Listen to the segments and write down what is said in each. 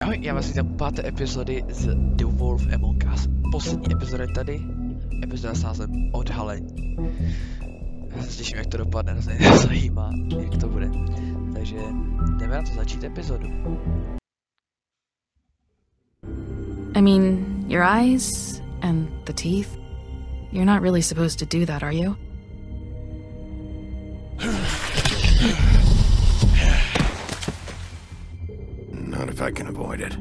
Ahoj, já vás vítám u 5. epizody z The Wolf Among Us. Poslední epizoda je tady, epizoda s názvem Odhalení. Já se těším, jak to dopadne, mě zajímá, jak to bude. Takže jdeme na to začít epizodu. I mean, your eyes and the teeth. You're not really supposed to do that, are you? Not if I can avoid it.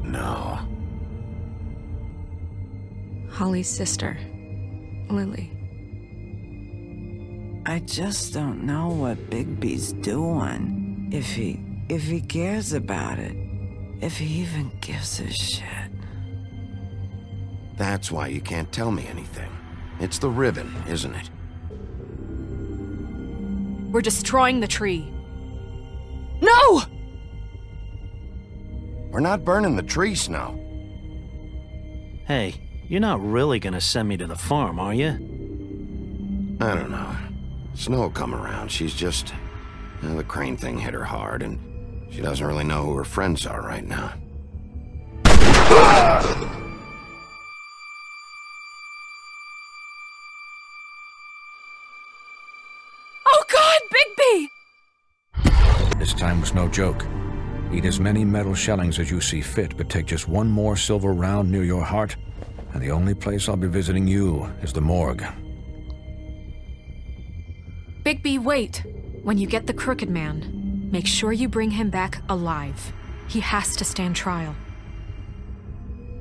No. Holly's sister, Lily. I just don't know what Bigby's doing. If he cares about it. If he even gives a shit. That's why you can't tell me anything. It's the ribbon, isn't it? We're destroying the tree. No! We're not burning the tree, Snow. Hey, you're not really gonna send me to the farm, are you? I don't know. Snow will come around. She's just... the crane thing hit her hard, and she doesn't really know who her friends are right now. Oh God, Bigby! This time was no joke. Eat as many metal shellings as you see fit, but take just one more silver round near your heart, and the only place I'll be visiting you is the morgue. Bigby, wait. When you get the Crooked Man, make sure you bring him back alive. He has to stand trial.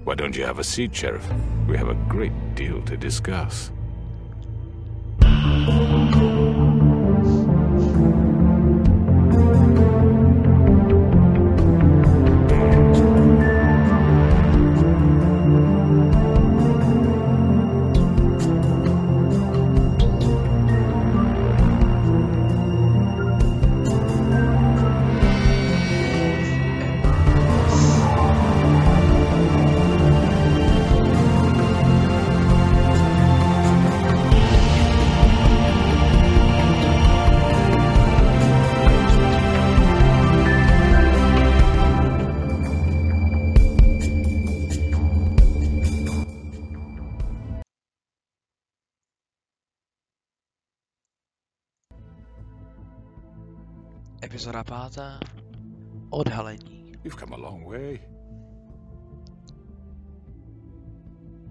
Why don't you have a seat, Sheriff? We have a great deal to discuss. Epizoda 5. Odhalení. You've come a long way.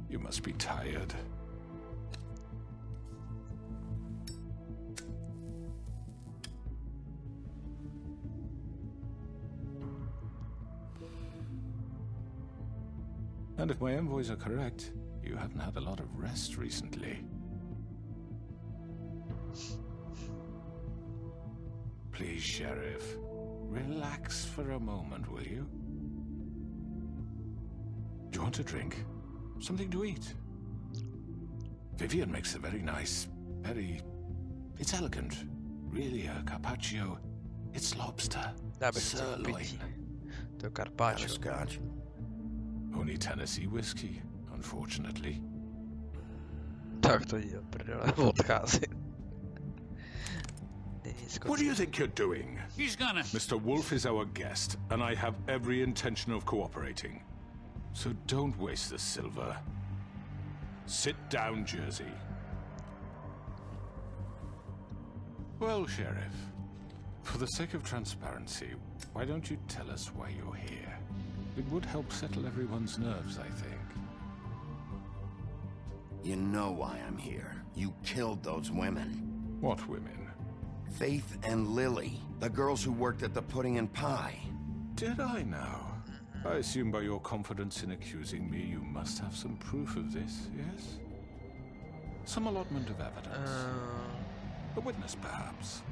You must be tired. And if my envoys are correct, you haven't had a lot of rest recently. Please, Sheriff, relax for a moment, will you? Do you want a drink? Something to eat? Vivian makes a very nice, it's elegant. Really a carpaccio. It's lobster. Sirloin. To carpaccio. Scotch. Only Tennessee whiskey, unfortunately. Tak to jde, prdele, odchází. What do you think you're doing? He's gonna... Mr. Wolf is our guest, and I have every intention of cooperating. So don't waste the silver. Sit down, Jersey. Well, Sheriff, for the sake of transparency, why don't you tell us why you're here? It would help settle everyone's nerves, I think. You know why I'm here. You killed those women. What women? Faith and Lily, the girls who worked at the Pudding and Pie. Did I now? I assume by your confidence in accusing me, you must have some proof of this, yes? Some allotment of evidence. A witness, perhaps.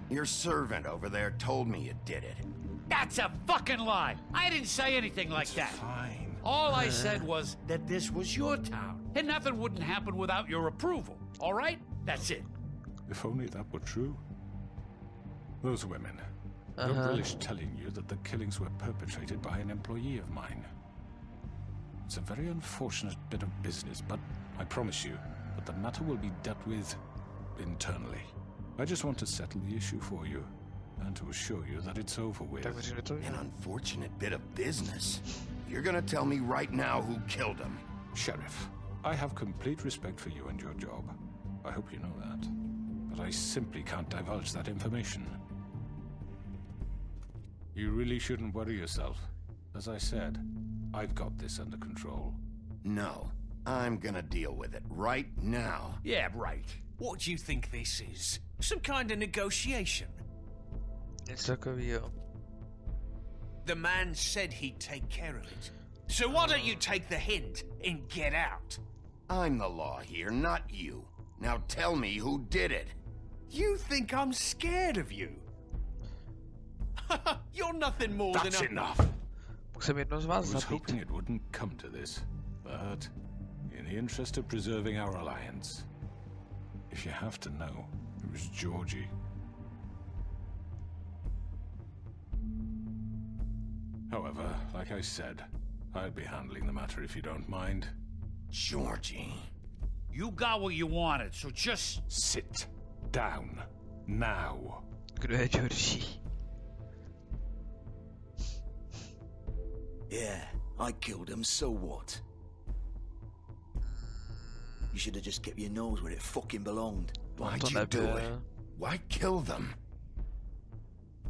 Your servant over there told me you did it. That's a fucking lie! I didn't say anything like that. Fine. All I said was that this was your town, and nothing wouldn't happen without your approval, all right? That's it. If only that were true. Those women. don't relish telling you that the killings were perpetrated by an employee of mine. It's a very unfortunate bit of business, but I promise you that the matter will be dealt with internally. I just want to settle the issue for you, and to assure you that it's over with. An unfortunate bit of business? You're gonna tell me right now who killed him? Sheriff, I have complete respect for you and your job. I hope you know that. But I simply can't divulge that information. You really shouldn't worry yourself. As I said, I've got this under control. No, I'm gonna deal with it right now. Yeah, right. What do you think this is? Some kind of negotiation? The man said he'd take care of it. So why don't you take the hint and get out? I'm the law here, not you. Now tell me who did it. You think I'm scared of you? You're nothing more than a... That's enough! I was hoping it wouldn't come to this, but in the interest of preserving our alliance, if you have to know, it was Georgie. However, like I said, I'll be handling the matter if you don't mind. Georgie. You got what you wanted, so just... Sit down. Now. Georgie. Yeah, I killed him, so what? You should have just kept your nose where it fucking belonged. Why'd you do it? Why kill them?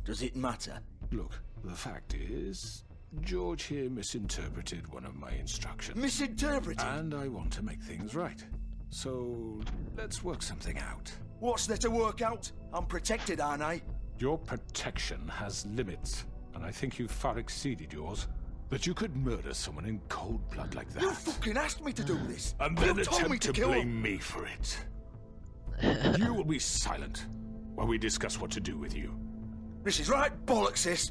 Does it matter? Look, the fact is, George here misinterpreted one of my instructions. Misinterpreted? And I want to make things right. So, let's work something out. What's there to work out? I'm protected, aren't I? Your protection has limits, and I think you've far exceeded yours. That you could murder someone in cold blood like that. You fucking asked me to do this! And then attempt to blame me for it. You will be silent while we discuss what to do with you. This is right bollocks, sis.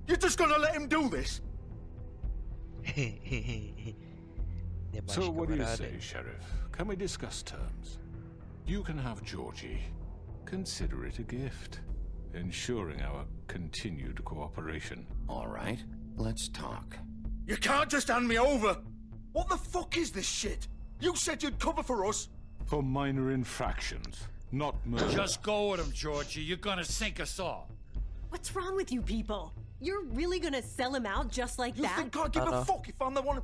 You're just gonna let him do this? So what do you say, Sheriff? Can we discuss terms? You can have Georgie. Consider it a gift, ensuring our continued cooperation. All right, let's talk. You can't just hand me over! What the fuck is this shit? You said you'd cover for us! For minor infractions, not murder. Just go with him, Georgie. You're gonna sink us all. What's wrong with you people? You're really gonna sell him out just like that? You think I give a fuck if I'm the one who...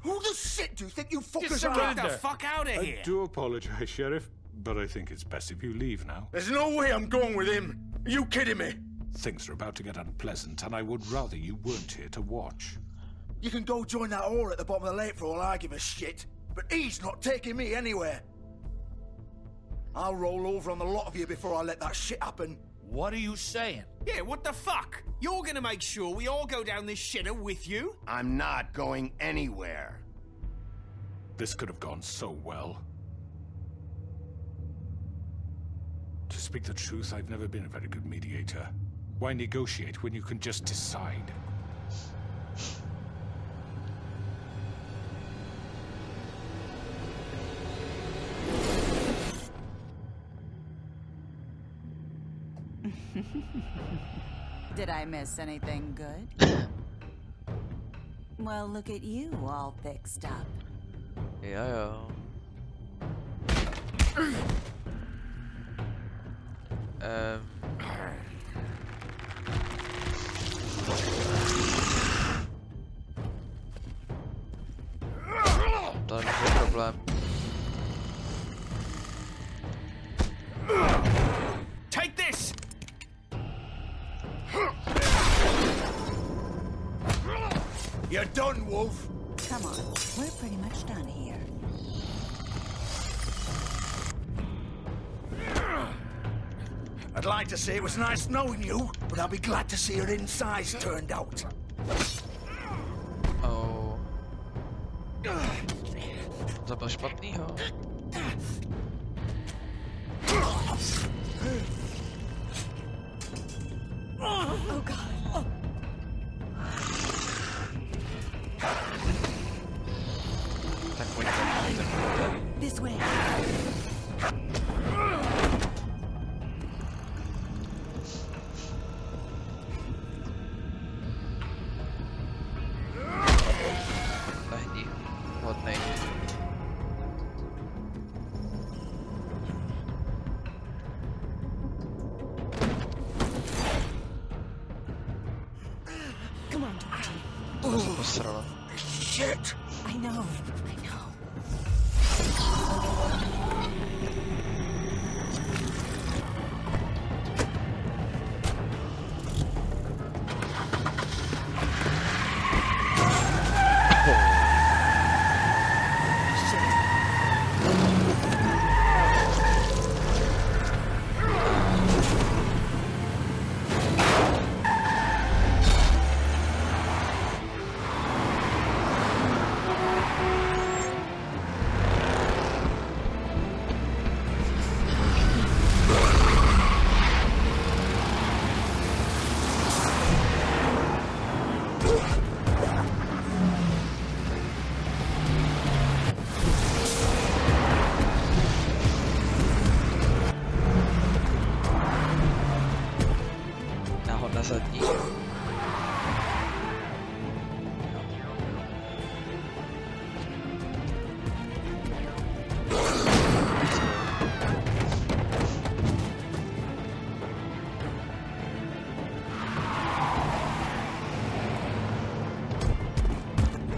Who the shit do you think you fuckers are? Get the fuck out of here! I do apologize, Sheriff, but I think it's best if you leave now. There's no way I'm going with him! Are you kidding me? Things are about to get unpleasant, and I would rather you weren't here to watch. You can go join that whore at the bottom of the lake for all I give a shit, but he's not taking me anywhere. I'll roll over on the lot of you before I let that shit happen. What are you saying? Yeah, what the fuck? You're gonna make sure we all go down this shitter with you? I'm not going anywhere. This could have gone so well. To speak the truth, I've never been a very good mediator. Why negotiate when you can just decide? Did I miss anything good? Well, look at you all fixed up. Yeah. To je problém. Take this! You're done, Wolf! Come on, we're pretty much done here. I'd like to say it was nice knowing you, but I'll be glad to see your insides turned out. Oh. To byl špatnýho. Oh god. Oh. Tak pojďte. This way. Posrala. Shit! I know. Zadní.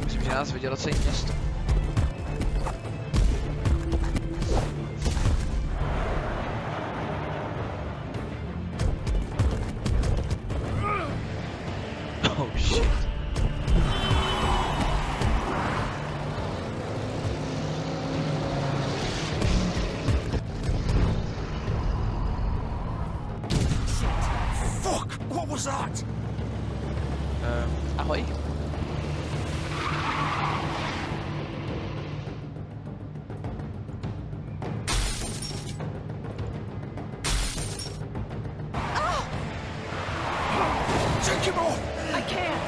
Myslím, že nás vidělo celé město. Ahoj. Take him off! I can't!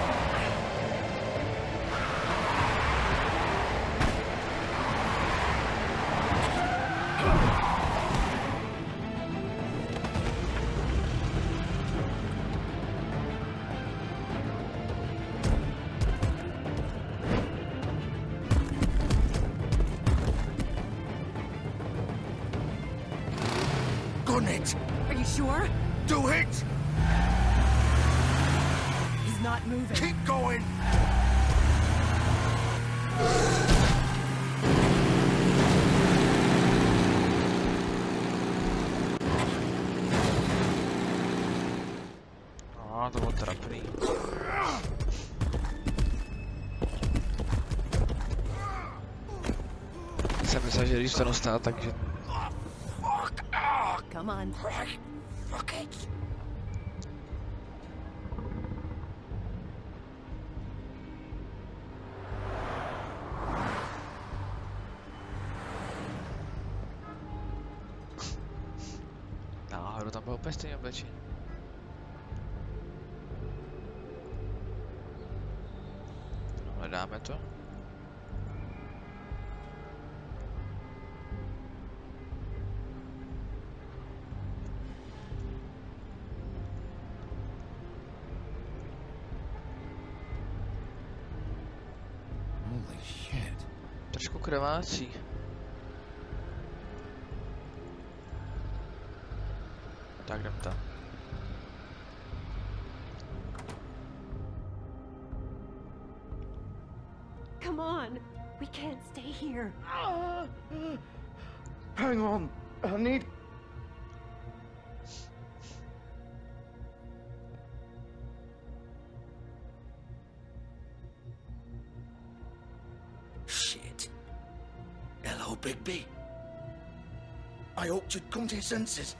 Gun it! Are you sure? Do it! He's not moving. Keep going! To bylo trapný. Jsem myslel, že když to dostal, takže... Come on. Fuck it. Náhodou tam bylo úplně stejné oblečení. Hledáme to. Holy shit. Trošku krvácí. Tak jdem tam. Come on. We can't stay here. Hang on. I need... Shit. Hello, Bigby. I hoped you'd come to your senses.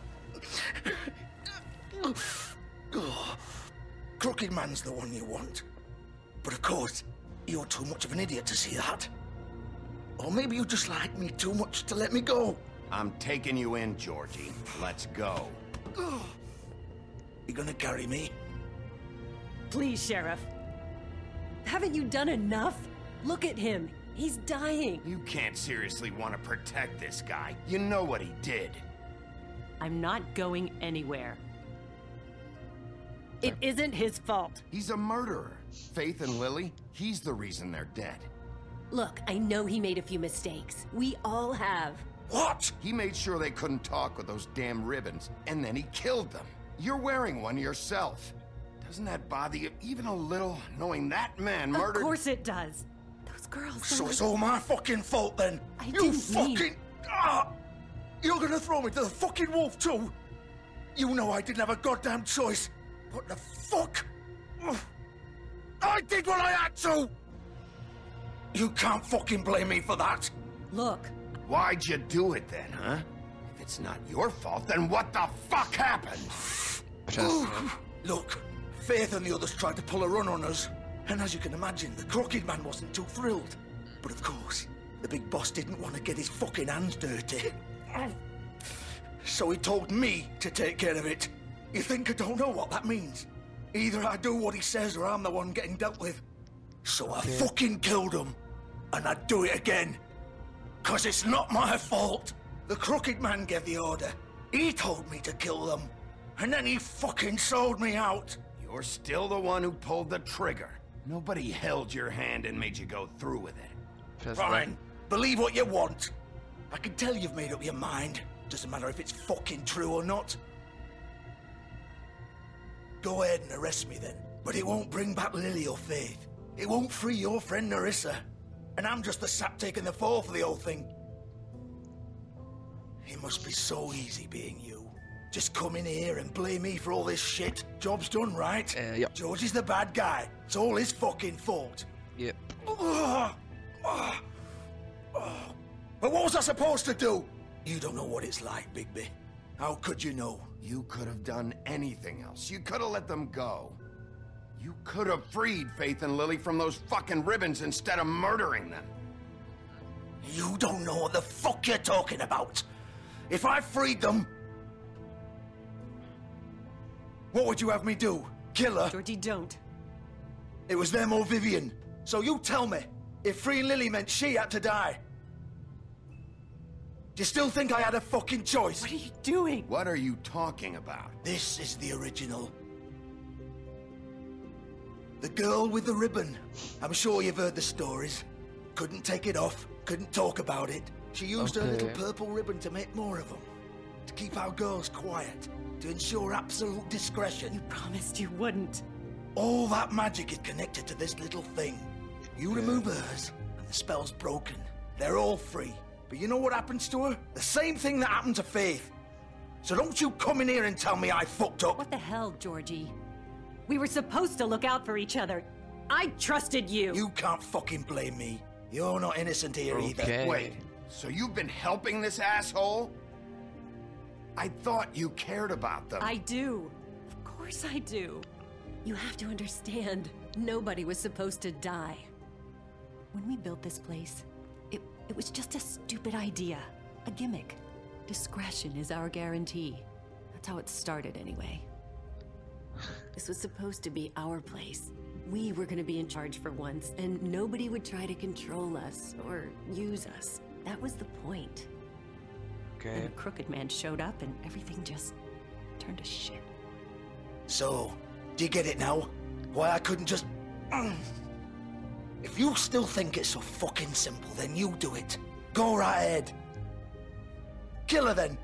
Crooked Man's the one you want. But of course, you're too much of an idiot to see that. Or maybe you just like me too much to let me go. I'm taking you in, Georgie. Let's go. You gonna carry me? Please, Sheriff. Haven't you done enough? Look at him. He's dying. You can't seriously want to protect this guy. You know what he did. I'm not going anywhere. It isn't his fault. He's a murderer. Faith and Lily, he's the reason they're dead. Look, I know he made a few mistakes. We all have. What? He made sure they couldn't talk with those damn ribbons, and then he killed them. You're wearing one yourself. Doesn't that bother you even a little, knowing that man murdered... Of course it does. Those girls... So it's all my fucking fault then? You fucking... You're gonna throw me to the fucking wolf too? You know I didn't have a goddamn choice. What the fuck? I did what I had to! You can't fucking blame me for that. Look. Why'd you do it then, huh? If it's not your fault, then what the fuck happened? Look, Faith and the others tried to pull a run on us. And as you can imagine, the Crooked Man wasn't too thrilled. But of course, the big boss didn't want to get his fucking hands dirty. So he told me to take care of it. You think I don't know what that means? Either I do what he says or I'm the one getting dealt with. So I fucking killed him. And I'd do it again. 'Cause it's not my fault. The Crooked Man gave the order. He told me to kill them. And then he fucking sold me out. You're still the one who pulled the trigger. Nobody held your hand and made you go through with it. Fine. Believe what you want. I can tell you've made up your mind. Doesn't matter if it's fucking true or not. Go ahead and arrest me then. But it won't bring back Lily or Faith. It won't free your friend Nerissa. And I'm just the sap taking the fall for the whole thing. It must be so easy being you. Just come in here and blame me for all this shit. Job's done, right? Yep. George is the bad guy. It's all his fucking fault. Yep. But what was I supposed to do? You don't know what it's like, Bigby. How could you know? You could have done anything else. You could have let them go. You could have freed Faith and Lily from those fucking ribbons instead of murdering them. You don't know what the fuck you're talking about. If I freed them... What would you have me do? Kill her? Georgie, don't. It was them or Vivian. So you tell me, if freeing Lily meant she had to die. Do you still think I had a fucking choice? What are you doing? What are you talking about? This is the original. The girl with the ribbon. I'm sure you've heard the stories. Couldn't take it off, couldn't talk about it. She used her little purple ribbon to make more of them. To keep our girls quiet. To ensure absolute discretion. You promised you wouldn't. All that magic is connected to this little thing. You remove hers, and the spell's broken. They're all free. But you know what happens to her? The same thing that happened to Faith. So don't you come in here and tell me I fucked up. What the hell, Georgie? We were supposed to look out for each other. I trusted you. You can't fucking blame me. You're not innocent here either. Wait, so you've been helping this asshole? I thought you cared about them. I do. Of course I do. You have to understand, nobody was supposed to die. When we built this place, it was just a stupid idea. A gimmick. Discretion is our guarantee. That's how it started anyway. This was supposed to be our place. We were gonna be in charge for once, and nobody would try to control us or use us. That was the point. Okay. And the Crooked Man showed up and everything just turned to shit. So, do you get it now? Why I couldn't just... If you still think it's so fucking simple, then you do it. Go right ahead. Kill her then.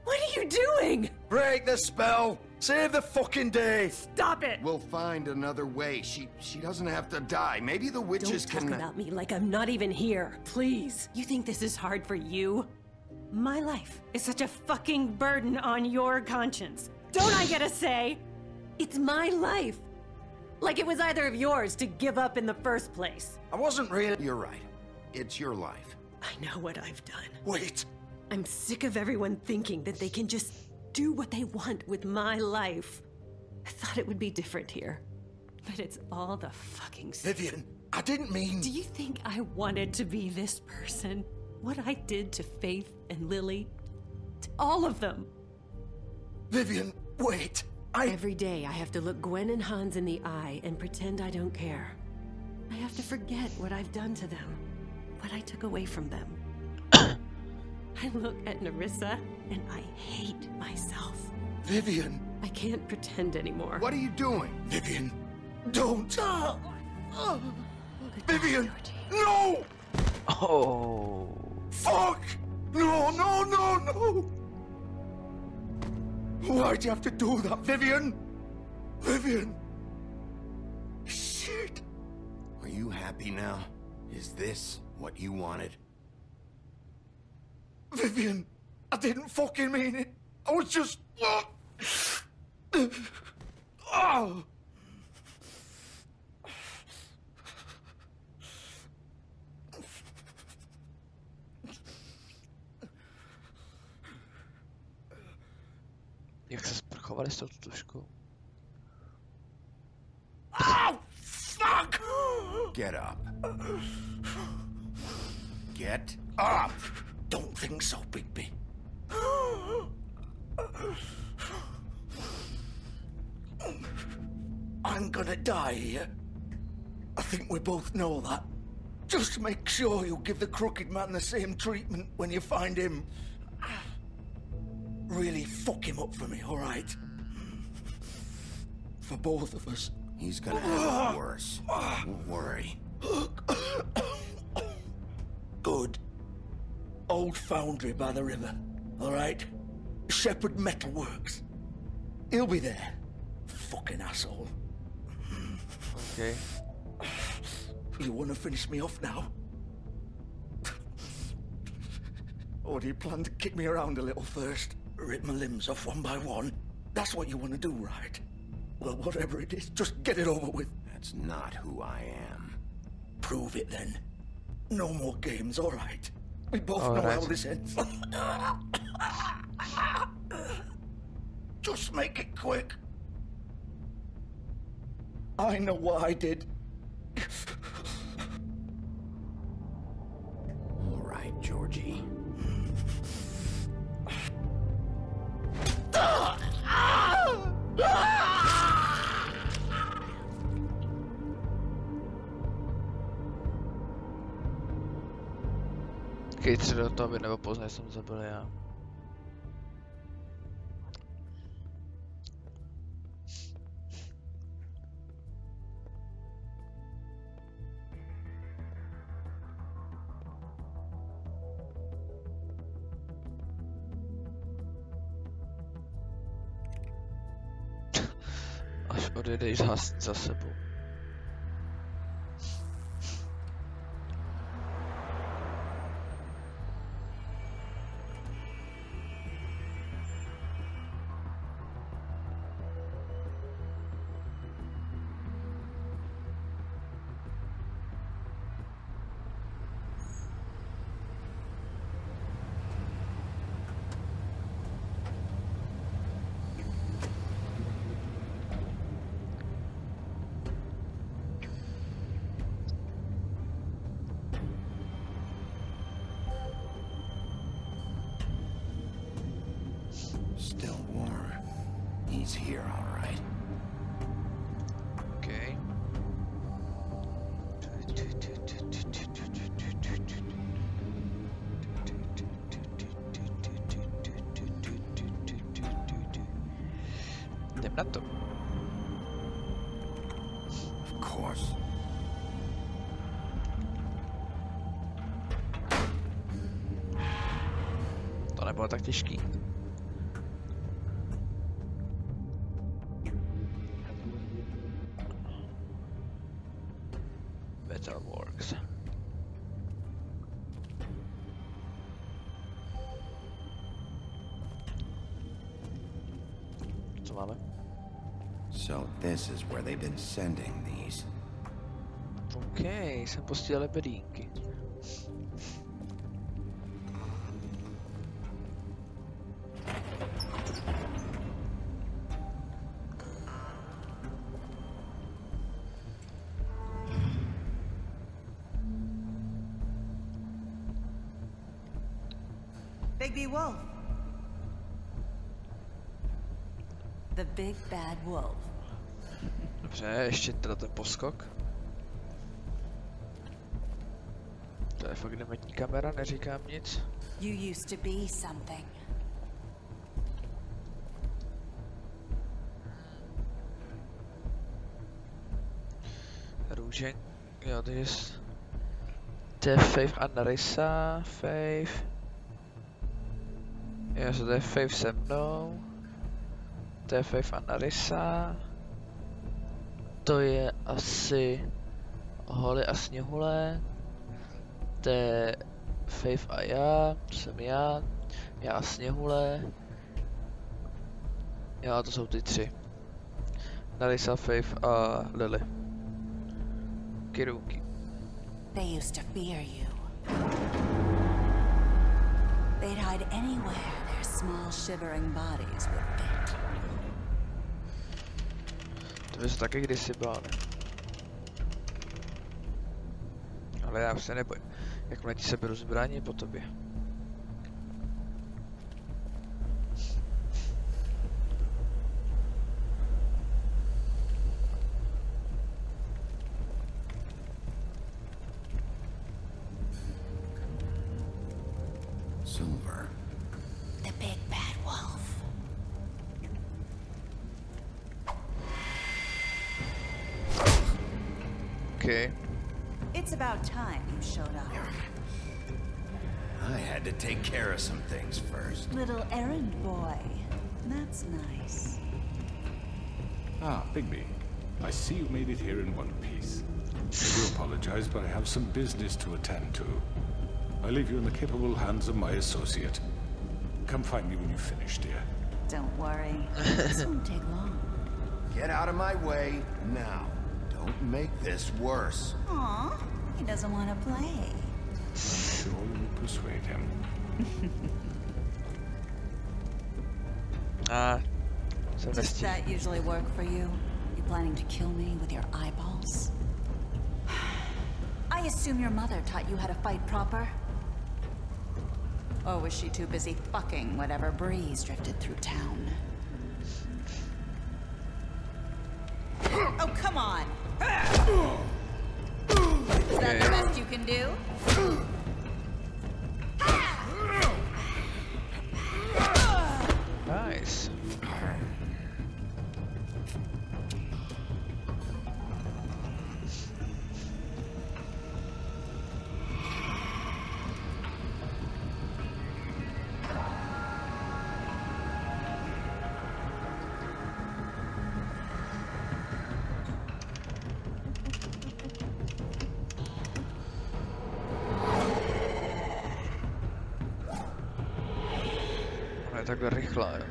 What are you doing? Break the spell. Save the fucking day. Stop it. We'll find another way. She doesn't have to die. Maybe the witches Don't can... talk about me like I'm not even here. Please. You think this is hard for you? My life is such a fucking burden on your conscience. Don't I get a say? It's my life. Like it was either of yours to give up in the first place. I wasn't really... You're right. It's your life. I know what I've done. Wait. I'm sick of everyone thinking that they can just do what they want with my life. I thought it would be different here. But it's all the fucking same. Vivian, I didn't mean... Do you think I wanted to be this person? What I did to Faith and Lily? To all of them. Vivian, wait. Every day I have to look Gwen and Hans in the eye and pretend I don't care. I have to forget what I've done to them. What I took away from them. I look at Nerissa and I hate myself. Vivian. I can't pretend anymore. What are you doing? Vivian, don't. Vivian, no! Oh. Fuck! No, no, no, no! Why'd you have to do that, Vivian? Vivian! Shit! Are you happy now? Is this what you wanted? Vivian! I didn't fucking mean it! I was just... Oh! Jak se sprchovali s touto tuškou? Oh, fuck! Get up. Get up! Don't think so, Bigby. I'm gonna die here. I think we both know that. Just make sure you give the crooked man the same treatment when you find him. Really fuck him up for me, all right? For both of us. He's gonna have it worse. Don't worry. Good. Old foundry by the river, all right? Shepherd Metalworks. He'll be there. Fucking asshole. Okay. You want to finish me off now? Or do you plan to kick me around a little first? Rip my limbs off one by one? That's what you want to do, right? Well, whatever it is, just get it over with. That's not who I am. Prove it then. No more games, all right? We both All know right. how this ends. Just make it quick. I know what I did. All right, Georgie. Kej třeba do toho, aby nebo poznaj jsem zabil já. Až odejdeš za sebou. Still warm. He's here, all right. Okay. Jdem na to. Of course. To nebylo tak těžký. Metalworks. Co máme? So this is where they've been sending these. OK, jsem postěl lebedínky. Bigby Wolf. The big bad wolf. Dobře, ještě teda ten poskok. To je fakt dementní kamera, neříkám nic. You used to be something. Růžen, jo, to je Faith a Narissa, Faith. Jo, to je Faith se mnou. To je Faith a Narissa. to je asi Holly a Sněhulé, to je Faith a já, to jsem já a Sněhulé, jo, to jsou ty tři. Nalisa, Faith a Lily. Kiruki. They used to fear you. They'd hide anywhere their small shivering bodies would fit. To bys taky kdysi bál, ne? Ale já se nebojím. Jakmile ti seberu zbraně po tobě. Silver. The big bad wolf. Okay. It's about time you showed up. I had to take care of some things first. Little errand boy. That's nice. Ah, Bigby. I see you made it here in one piece. I do apologize, but I have some business to attend to. I leave you in the capable hands of my associate. Come find me when you've finished, dear. Don't worry. This won't take long. Get out of my way now. Don't make this worse. Aw, he doesn't want to play. I'm sure you'll persuade him. Does that usually work for you? You planning to kill me with your eyeballs? I assume your mother taught you how to fight proper? Or was she too busy fucking whatever breeze drifted through town? Oh, come on! Is that the best you can do? Nice. Takhle rychlá, jo.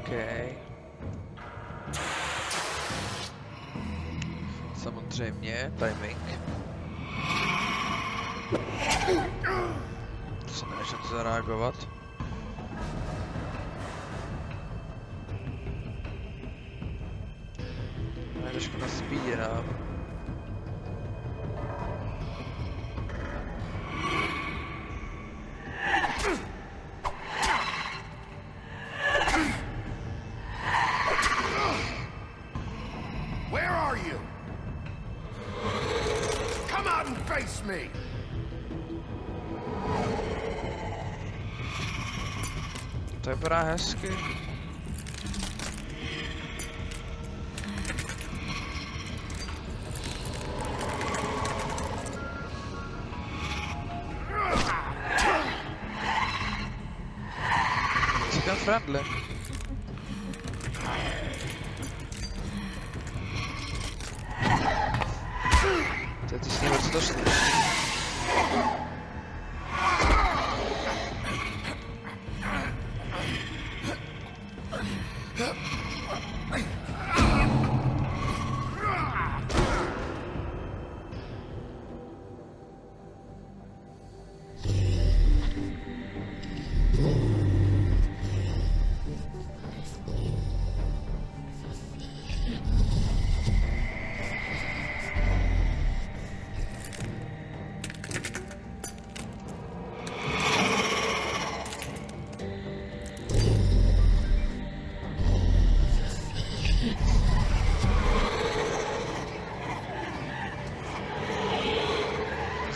Okay. Samozřejmě, timing. To jsem nešel zareagovat. No je trošku na speedě dám. Me. To vypadá hezky. Chicken friendly. To je to sněho, co to šlo.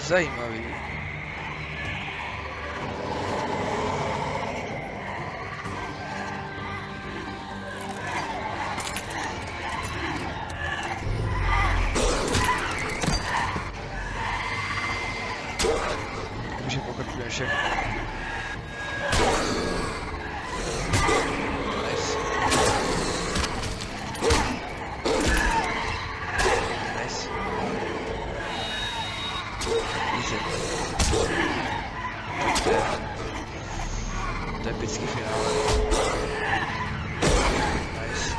Zajímavý. To je epický finále. Nice.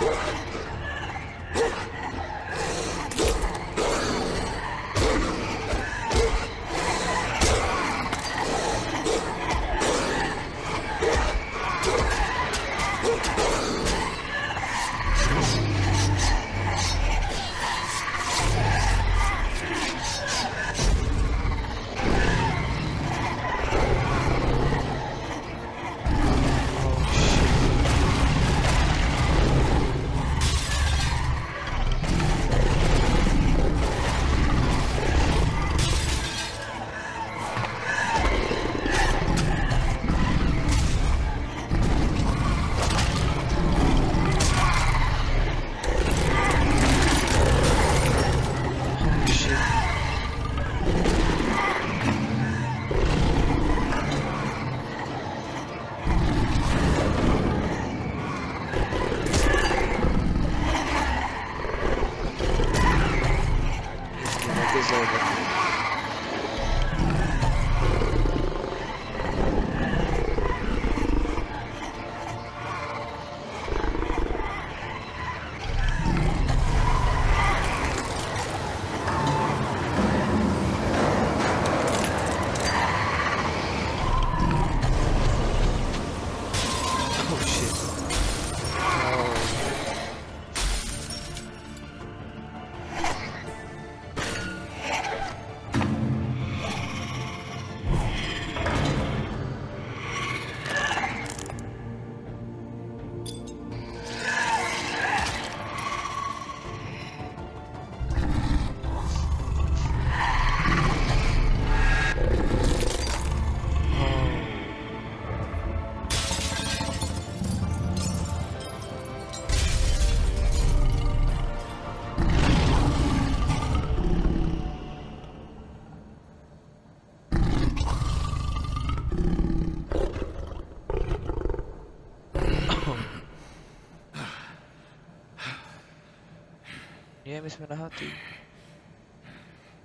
Nie, my jsme nahatý.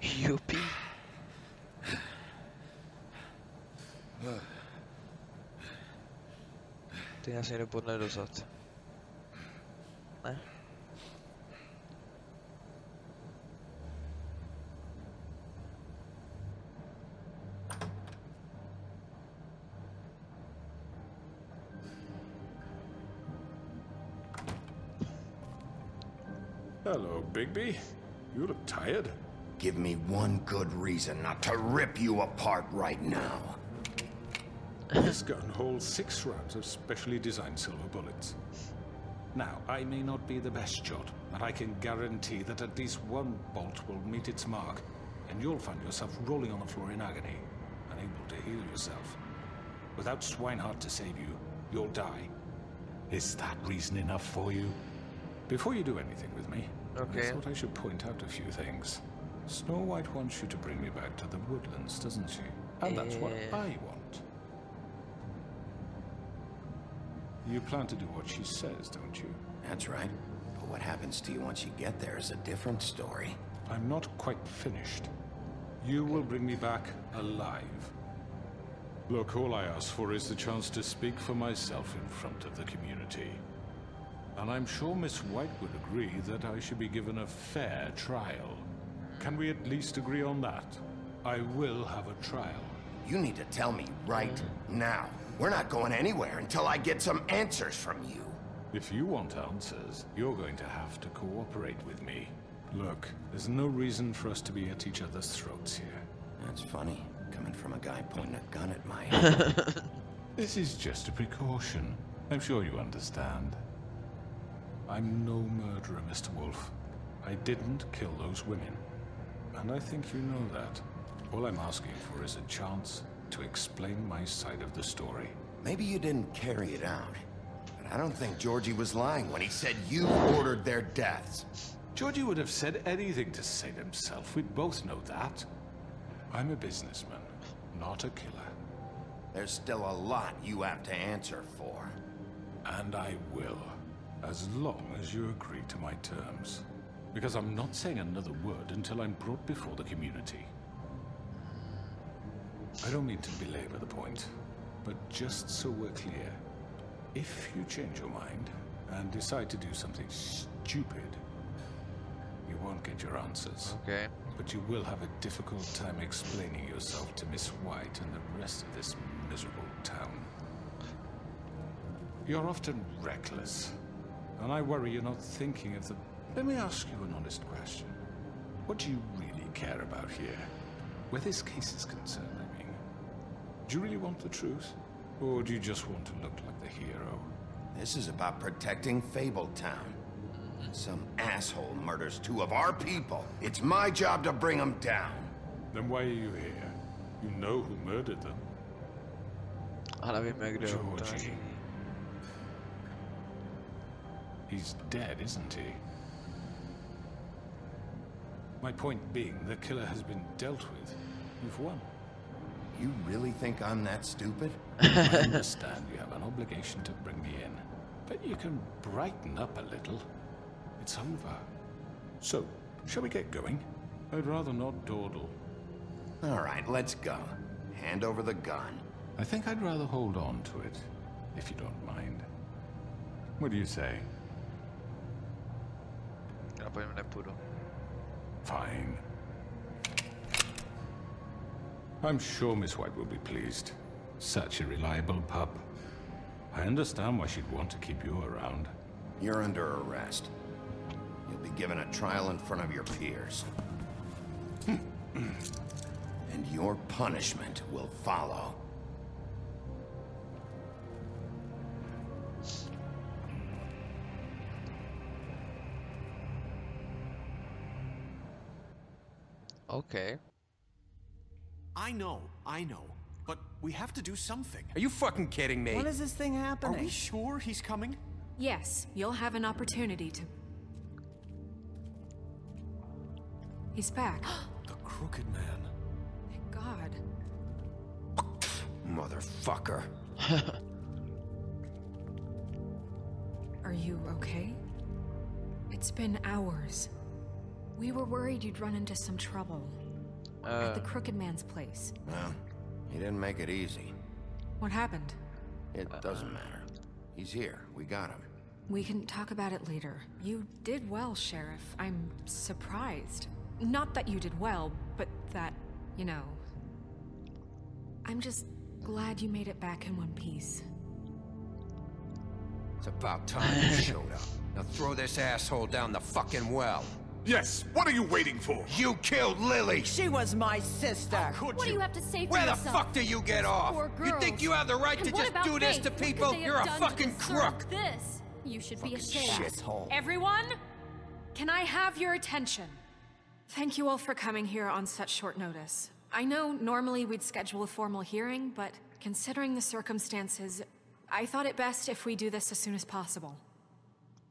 Jupi. Ty nás někdo podne dozad. Ne? Hello, Bigby. You look tired. Give me one good reason not to rip you apart right now. This gun holds 6 rounds of specially designed silver bullets. Now, I may not be the best shot, but I can guarantee that at least one bolt will meet its mark, and you'll find yourself rolling on the floor in agony, unable to heal yourself. Without Swinehart to save you, you'll die. Is that reason enough for you? Before you do anything with me, I thought I should point out a few things. Snow White wants you to bring me back to the woodlands, doesn't she? And that's what I want. You plan to do what she says, don't you? That's right. But what happens to you once you get there is a different story. I'm not quite finished. You will bring me back alive. Look, all I ask for is the chance to speak for myself in front of the community. And I'm sure Miss White would agree that I should be given a fair trial. Can we at least agree on that? I will have a trial. You need to tell me right now. We're not going anywhere until I get some answers from you. If you want answers, you're going to have to cooperate with me. Look, there's no reason for us to be at each other's throats here. That's funny, coming from a guy pointing a gun at my head. This is just a precaution. I'm sure you understand. I'm no murderer, Mr. Wolf. I didn't kill those women. And I think you know that. All I'm asking for is a chance to explain my side of the story. Maybe you didn't carry it out. But I don't think Georgie was lying when he said you ordered their deaths. Georgie would have said anything to save himself. We both know that. I'm a businessman, not a killer. There's still a lot you have to answer for. And I will. As long as you agree to my terms. Because I'm not saying another word until I'm brought before the community. I don't mean to belabor the point, But just so we're clear, if you change your mind and decide to do something stupid, you won't get your answers. Okay. But you will have a difficult time explaining yourself to Miss White and the rest of this miserable town. You're often reckless, and I worry you're not thinking of the... Let me ask you an honest question. What do you really care about here? Where this case is concerned, I mean. Do you really want the truth? Or do you just want to look like the hero? This is about protecting Fabletown. Some asshole murders 2 of our people. It's my job to bring them down. Then why are you here? You know who murdered them. Georgie. He's dead, isn't he? My point being, the killer has been dealt with. You've won. You really think I'm that stupid? I understand you have an obligation to bring me in, but you can brighten up a little. It's over. So, shall we get going? I'd rather not dawdle. All right, let's go. Hand over the gun. I think I'd rather hold on to it, if you don't mind. What do you say? Já po něm nepůjdu. Fine. I'm sure Miss White will be pleased. Such a reliable pup. I understand why she'd want to keep you around. You're under arrest. You'll be given a trial in front of your peers. And your punishment will follow. Okay. I know. But we have to do something. Are you fucking kidding me? When is this thing happening? Are we sure he's coming? Yes, you'll have an opportunity to... He's back. The Crooked Man. Thank God. Motherfucker. Are you okay? It's been hours. We were worried you'd run into some trouble. At the Crooked Man's place. Well, he didn't make it easy. What happened? It doesn't matter. He's here. We got him. We can talk about it later. You did well, Sheriff. I'm surprised. Not that you did well, but that, you know... I'm just glad you made it back in one piece. It's about time you showed up. Now throw this asshole down the fucking well. Yes, what are you waiting for? You killed Lily! She was my sister. What do you have to say for Where yourself? the fuck do you get off? Poor You girls. think you have the right And to what just about do this Faith? to What could people? they have You're a done to fucking deserve crook! This? You should be ashamed. Shithole. Everyone, can I have your attention? Thank you all for coming here on such short notice. I know normally we'd schedule a formal hearing, but considering the circumstances, I thought it best if we do this as soon as possible.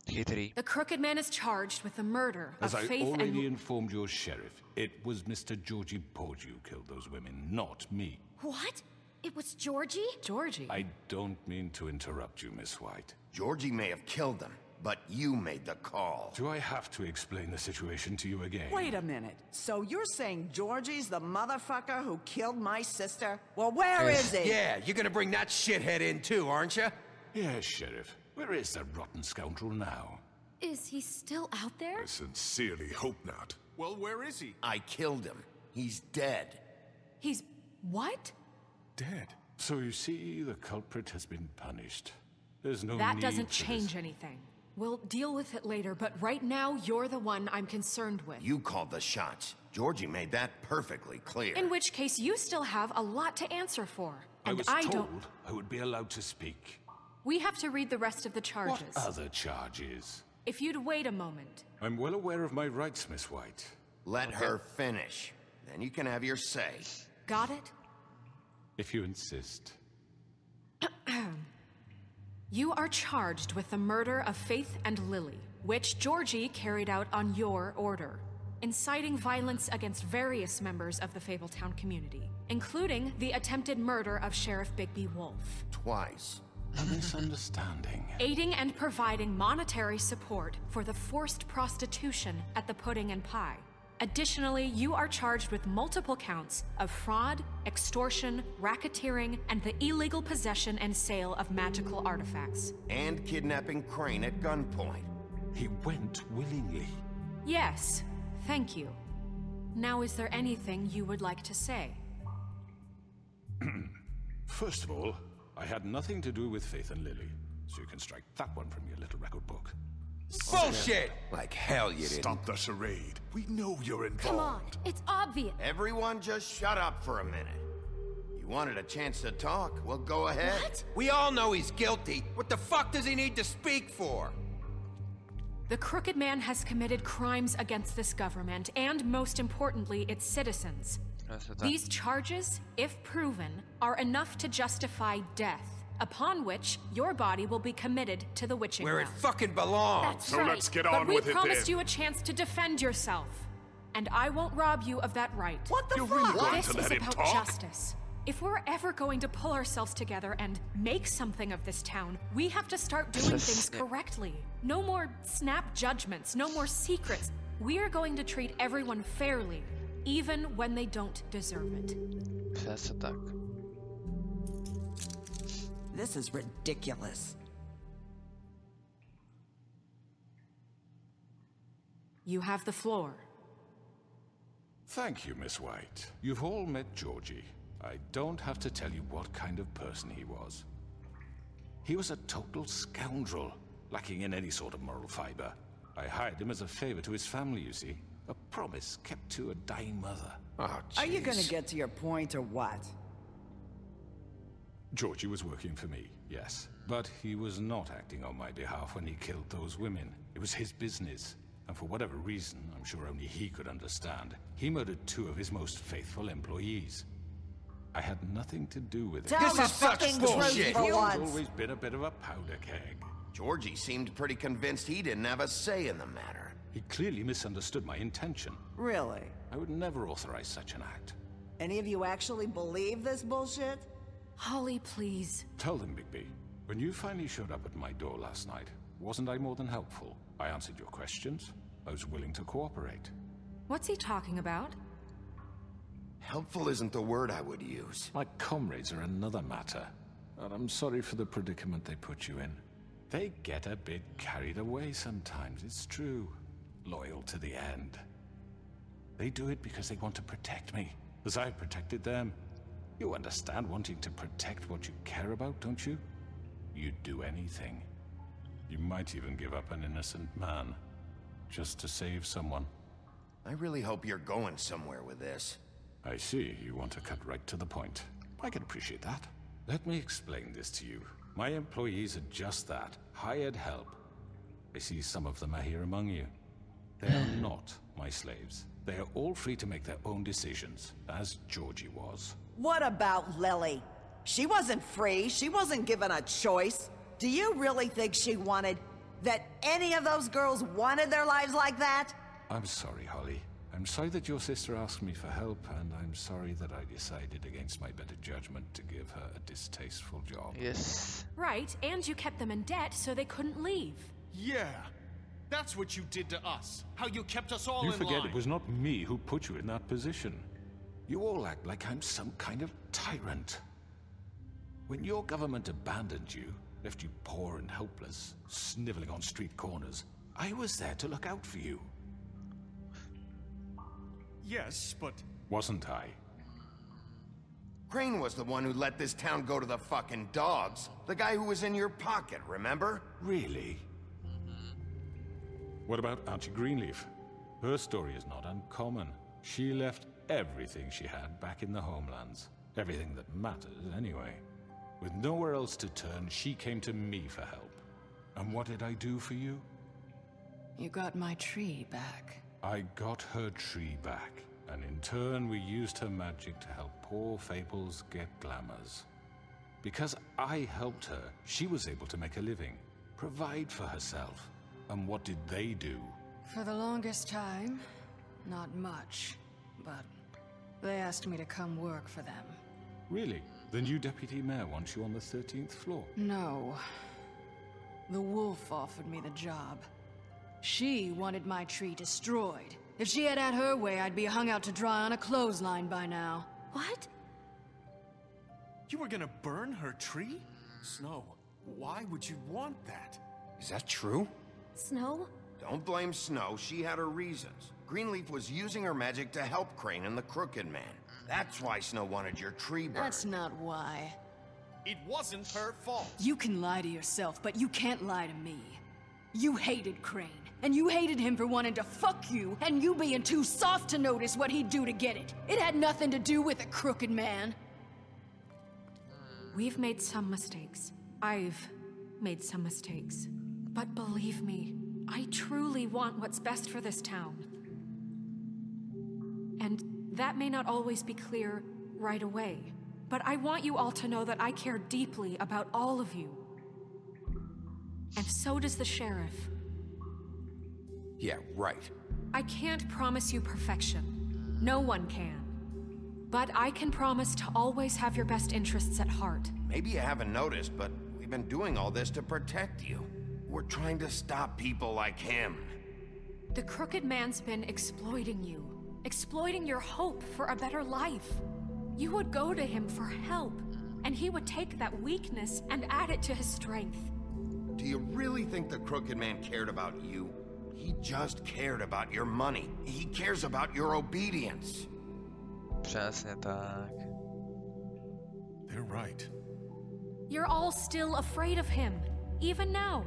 The Crooked Man is charged with the murder As of I Faith already and... informed your sheriff, it was Mr. Georgie Porgy who killed those women, not me. What? It was Georgie? Georgie? I don't mean to interrupt you, Miss White. Georgie may have killed them, but you made the call. Do I have to explain the situation to you again? Wait a minute. So you're saying Georgie's the motherfucker who killed my sister? Well, where is he? Yeah, you're gonna bring that shithead in too, aren't you? Yes, Sheriff. Where is that rotten scoundrel now? Is he still out there? I sincerely hope not. Well, where is he? I killed him. He's dead. He's... what? Dead. So you see, the culprit has been punished. There's no That need doesn't for change this. anything. We'll deal with it later, but right now, you're the one I'm concerned with. You called the shots. Georgie made that perfectly clear. In which case, you still have a lot to answer for. I And was I told don't... I would be allowed to speak. We have to read the rest of the charges. What other charges? If you'd wait a moment. I'm well aware of my rights, Miss White. Let her finish. Then you can have your say. Got it? If you insist. You are charged with the murder of Faith and Lily, which Georgie carried out on your order, inciting violence against various members of the Fabletown community, including the attempted murder of Sheriff Bigby Wolf. Twice. A misunderstanding. Aiding and providing monetary support for the forced prostitution at the Pudding and Pie, Additionally, you are charged with multiple counts of fraud, extortion, racketeering, and the illegal possession and sale of magical artifacts. And kidnapping Crane at gunpoint. He went willingly. Yes, thank you. Now, is there anything you would like to say? First of all, I had nothing to do with Faith and Lily, so you can strike that one from your little record book. Bullshit! Like hell you didn't. Stop the charade. We know you're involved. Come on, it's obvious. Everyone just shut up for a minute. You wanted a chance to talk, well go ahead. What? We all know he's guilty. What the fuck does he need to speak for? The Crooked Man has committed crimes against this government, and most importantly, its citizens. These charges, if proven, are enough to justify death, upon which your body will be committed to the witching Where it well. fucking belongs. That's So right. let's get on but with we it promised then. you a chance to defend yourself, and I won't rob you of that right. What the You fuck? really want This to is let him about talk? justice. If we're ever going to pull ourselves together and make something of this town, we have to start doing things correctly. No more snap judgments, no more secrets. We are going to treat everyone fairly, even when they don't deserve it. Přesně tak. This is ridiculous. You have the floor. Thank you, Miss White. You've all met Georgie. I don't have to tell you what kind of person he was. He was a total scoundrel, lacking in any sort of moral fiber. I hired him as a favor to his family, you see. A promise kept to a dying mother. Oh, Are you gonna get to your point or what? Georgie was working for me, yes. But he was not acting on my behalf when he killed those women. It was his business. And for whatever reason, I'm sure only he could understand, he murdered 2 of his most faithful employees. I had nothing to do with it. Tell the fucking truth for He's once. always been a bit of a powder keg. Georgie seemed pretty convinced he didn't have a say in the matter. He clearly misunderstood my intention. Really? I would never authorize such an act. Any of you actually believe this bullshit? Holly, please. Tell them, Bigby. When you finally showed up at my door last night, wasn't I more than helpful? I answered your questions. I was willing to cooperate. What's he talking about? Helpful isn't the word I would use. My comrades are another matter. And I'm sorry for the predicament they put you in. They get a bit carried away sometimes, it's true. Loyal to the end. They do it because they want to protect me, as I've protected them. You understand wanting to protect what you care about, don't you? You'd do anything. You might even give up an innocent man, just to save someone. I really hope you're going somewhere with this. I see, you want to cut right to the point. I can appreciate that. Let me explain this to you. My employees are just that, hired help. I see some of them are here among you. They are not my slaves. They are all free to make their own decisions, as Georgie was. What about Lily? She wasn't free. She wasn't given a choice. Do you really think she wanted... that any of those girls wanted their lives like that? I'm sorry, Holly. I'm sorry that your sister asked me for help, and I'm sorry that I decided against my better judgment to give her a distasteful job. Yes. Right, and you kept them in debt so they couldn't leave. Yeah. That's what you did to us. How you kept us all You in forget line. it was not me who put you in that position. You all act like I'm some kind of tyrant. When your government abandoned you, left you poor and helpless, sniveling on street corners, I was there to look out for you. Yes, but... Wasn't I? Crane was the one who let this town go to the fucking dogs. The guy who was in your pocket, remember? Really? What about Auntie Greenleaf? Her story is not uncommon. She left everything she had back in the homelands. Everything that matters, anyway. With nowhere else to turn, she came to me for help. And what did I do for you? You got my tree back. I got her tree back, and in turn we used her magic to help poor Fables get glamours. Because I helped her, she was able to make a living, provide for herself. And what did they do? For the longest time, not much, but they asked me to come work for them. Really? The new deputy mayor wants you on the 13th floor? No. The wolf offered me the job. She wanted my tree destroyed, If she had had her way, I'd be hung out to dry on a clothesline by now. What? You were gonna burn her tree? Snow, why would you want that? Is that true? Snow? Don't blame Snow, she had her reasons. Greenleaf was using her magic to help Crane and the Crooked Man. That's why Snow wanted your tree burned. That's not why. It wasn't her fault. You can lie to yourself, but you can't lie to me. You hated Crane, and you hated him for wanting to fuck you, and you being too soft to notice what he'd do to get it. It had nothing to do with a Crooked Man. We've made some mistakes. I've made some mistakes. But believe me, I truly want what's best for this town. And that may not always be clear right away, but I want you all to know that I care deeply about all of you. And so does the sheriff. Yeah, right. I can't promise you perfection. No one can. But I can promise to always have your best interests at heart. Maybe you haven't noticed, but we've been doing all this to protect you. We're trying to stop people like him. The Crooked Man's been exploiting you. Exploiting your hope for a better life. You would go to him for help, and he would take that weakness and add it to his strength. Do you really think the Crooked Man cared about you? He just cared about your money. He cares about your obedience. Přesně tak. They're right. You're all still afraid of him, even now.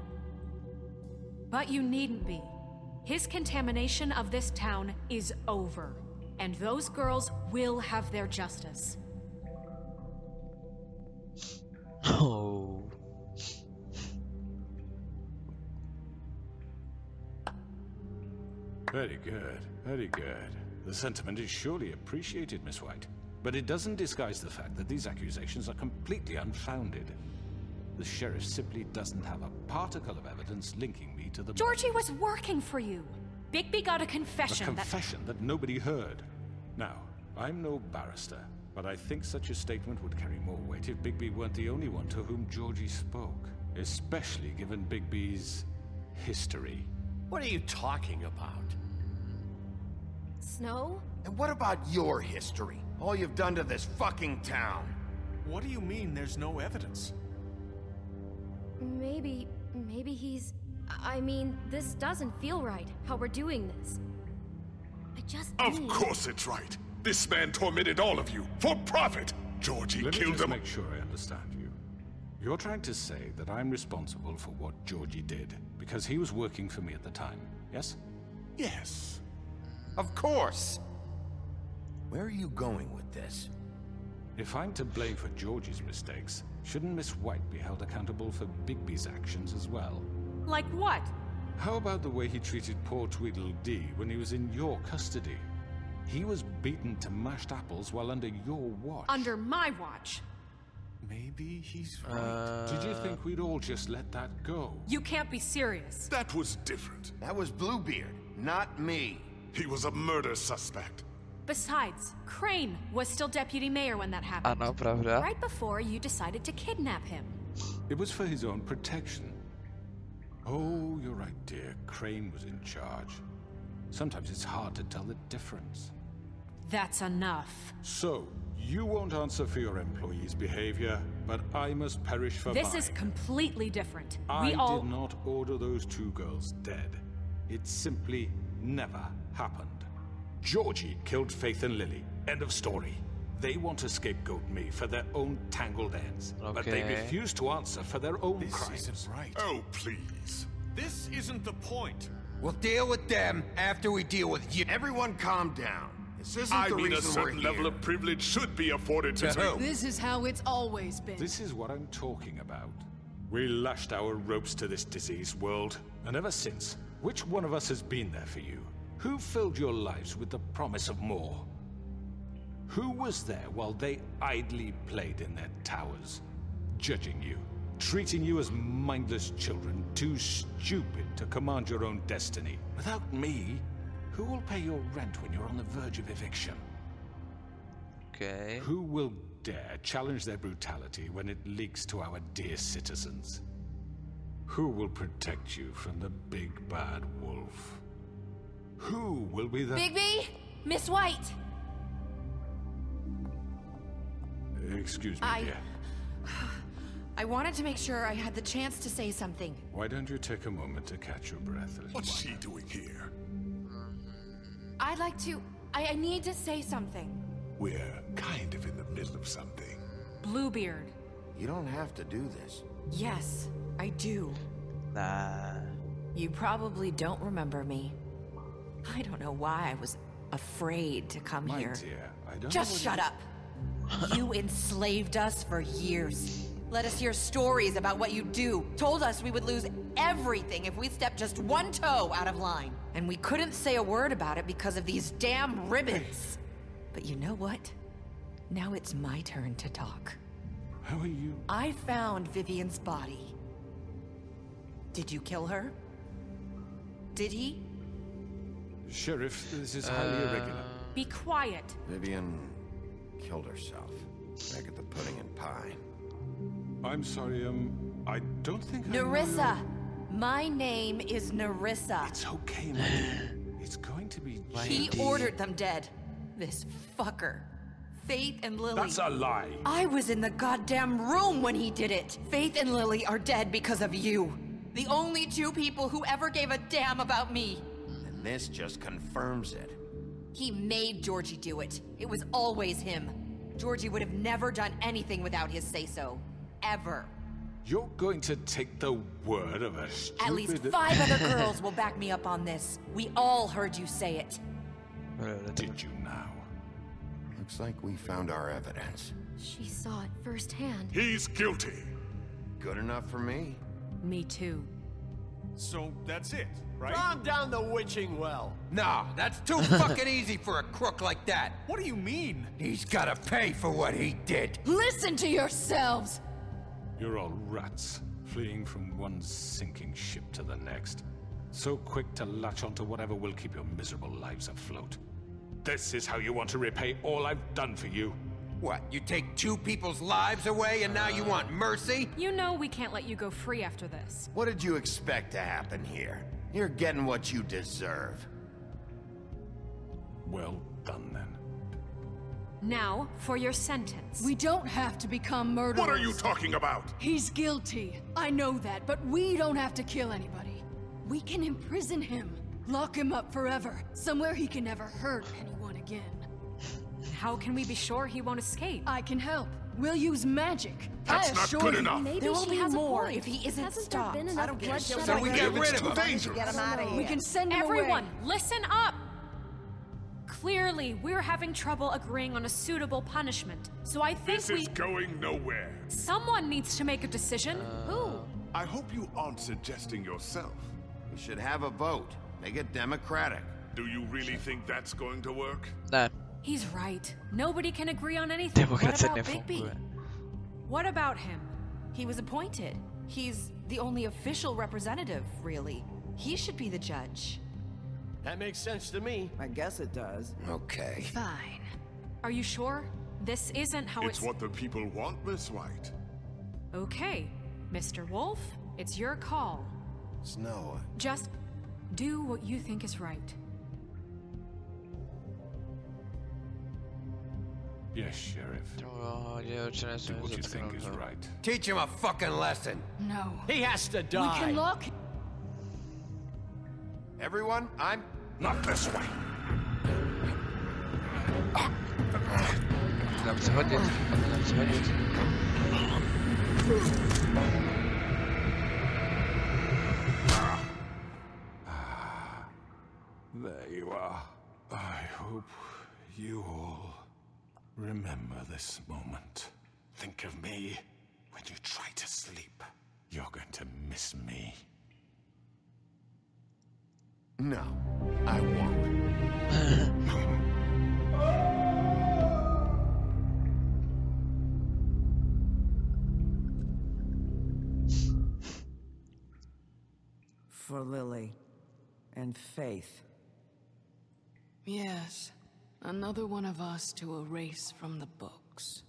But you needn't be. His contamination of this town is over, and those girls will have their justice. Oh. Very good, very good. The sentiment is surely appreciated, Miss White. But it doesn't disguise the fact that these accusations are completely unfounded. The sheriff simply doesn't have a particle of evidence linking me to the... Georgie was working for you. Bigby got a confession. A confession that nobody heard. Now, I'm no barrister, but I think such a statement would carry more weight if Bigby weren't the only one to whom Georgie spoke. Especially given Bigby's history. What are you talking about? Snow? And what about your history? All you've done to this fucking town. What do you mean there's no evidence? Maybe he's... I mean, this doesn't feel right, how we're doing this. I just Of course it's right. This man tormented all of you, for profit. Georgie Let me killed just him. make sure I understand you. You're trying to say that I'm responsible for what Georgie did, because he was working for me at the time, yes? Yes. Of course. Where are you going with this? If I'm to blame for Georgie's mistakes, shouldn't Miss White be held accountable for Bigby's actions as well? Like what? How about the way he treated poor Tweedledee when he was in your custody? He was beaten to mashed apples while under your watch. Under my watch. Maybe he's right. Did you think we'd all just let that go? You can't be serious. That was different. That was Bluebeard, not me. He was a murder suspect. Besides, Crane was still deputy mayor when that happened. Ano, pravda. Right before you decided to kidnap him. It was for his own protection. Oh, you're right, dear. Crane was in charge. Sometimes it's hard to tell the difference. That's enough. So, you won't answer for your employees' behavior, but I must perish for This mine. is completely different. I We all... did not order those two girls dead. It simply never happened. Georgie killed Faith and Lily. End of story. They want to scapegoat me for their own tangled ends, but they Okay. refuse to answer for their own This crimes. isn't right. Oh, please. This isn't the point. We'll deal with them after we deal with you. Everyone calm down. This isn't I the mean, a reason we're certain here. level of privilege should be afforded to To who? This is how it's always been. This is what I'm talking about. We lashed our ropes to this diseased world, and ever since, which one of us has been there for you? Who filled your lives with the promise of more? Who was there while they idly played in their towers, judging you, treating you as mindless children, too stupid to command your own destiny? Without me, who will pay your rent when you're on the verge of eviction? Okay. Who will dare challenge their brutality when it leaks to our dear citizens? Who will protect you from the big bad wolf? Who will be the... Bigby! Miss White! Excuse me, dear. I wanted to make sure I had the chance to say something. Why don't you take a moment to catch your breath? What's she doing here? I'd like to... I need to say something. We're kind of in the middle of something. Bluebeard. You don't have to do this. Yes, I do. Nah. You probably don't remember me. I don't know why I was afraid to come My here. dear, I don't Just shut up. You enslaved us for years. Let us hear stories about what you do. Told us we would lose everything if we stepped just one toe out of line. And we couldn't say a word about it because of these damn ribbons. But you know what? Now it's my turn to talk. How are you? I found Vivian's body. Did you kill her? Did he? Sheriff, this is highly irregular. Be quiet. Vivian killed herself. Back at the pudding and pie. I'm sorry, I don't think Nerissa! My name is Nerissa. It's okay, my dear. It's going to be... He ordered them dead. This fucker. Faith and Lily. That's a lie. I was in the goddamn room when he did it. Faith and Lily are dead because of you. The only two people who ever gave a damn about me. And this just confirms it. He made Georgie do it. It was always him. Georgie would have never done anything without his say-so. Ever. You're going to take the word of a stupid... At least 5 other girls will back me up on this. We all heard you say it. Did you now? Looks like we found our evidence. She saw it firsthand. He's guilty. Good enough for me. Me too. So that's it, right? Calm down the witching well. Nah, that's too fucking easy for a crook like that. What do you mean? He's gotta pay for what he did. Listen to yourselves! You're all rats, fleeing from one sinking ship to the next. So quick to latch onto whatever will keep your miserable lives afloat. This is how you want to repay all I've done for you. What, you take 2 people's lives away and now you want mercy? You know we can't let you go free after this. What did you expect to happen here? You're getting what you deserve. Well done, then. Now, for your sentence. We don't have to become murderers. What are you talking about? He's guilty. I know that, but we don't have to kill anybody. We can imprison him. Lock him up forever. Somewhere he can never hurt anyone again. How can we be sure he won't escape? I can help. We'll use magic. That's not good enough. Maybe There will she be has more a point. if he isn't Hasn't stopped. there been I enough don't bloodshed So we get rid of him. Get him out of here. We can send him Everyone, away. listen up! Clearly, we're having trouble agreeing on a suitable punishment. So I think This is going nowhere. someone needs to make a decision. Who? I hope you aren't suggesting yourself. We should have a vote. Make it democratic. Do you really think that's going to work? Nah. He's right. Nobody can agree on anything. What Demokrat about nefungue. Bigby? What about him? He was appointed. He's the only official representative, really. He should be the judge. That makes sense to me. I guess it does. Okay. Fine. Are you sure? This isn't how It's what the people want, Miss White. Okay, Mr. Wolf, it's your call. Snow. Just do what you think is right. Yes, Sheriff. Do what you think is right. Teach him a fucking lesson. No. He has to We die. can lock... Everyone, I'm... Not this way. Нам сходит. Нам сходит. There you are. I hope you all remember this moment. Think of me when you try to sleep. You're going to miss me. No, I won't. For Lily and Faith. Yes, another one of us to erase from the books.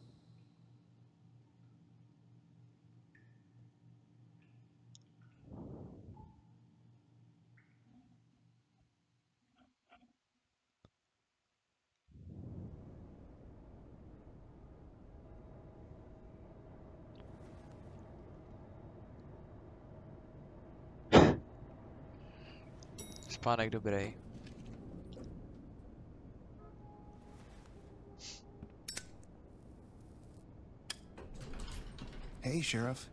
Spánek dobrý. Hey, Sheriff.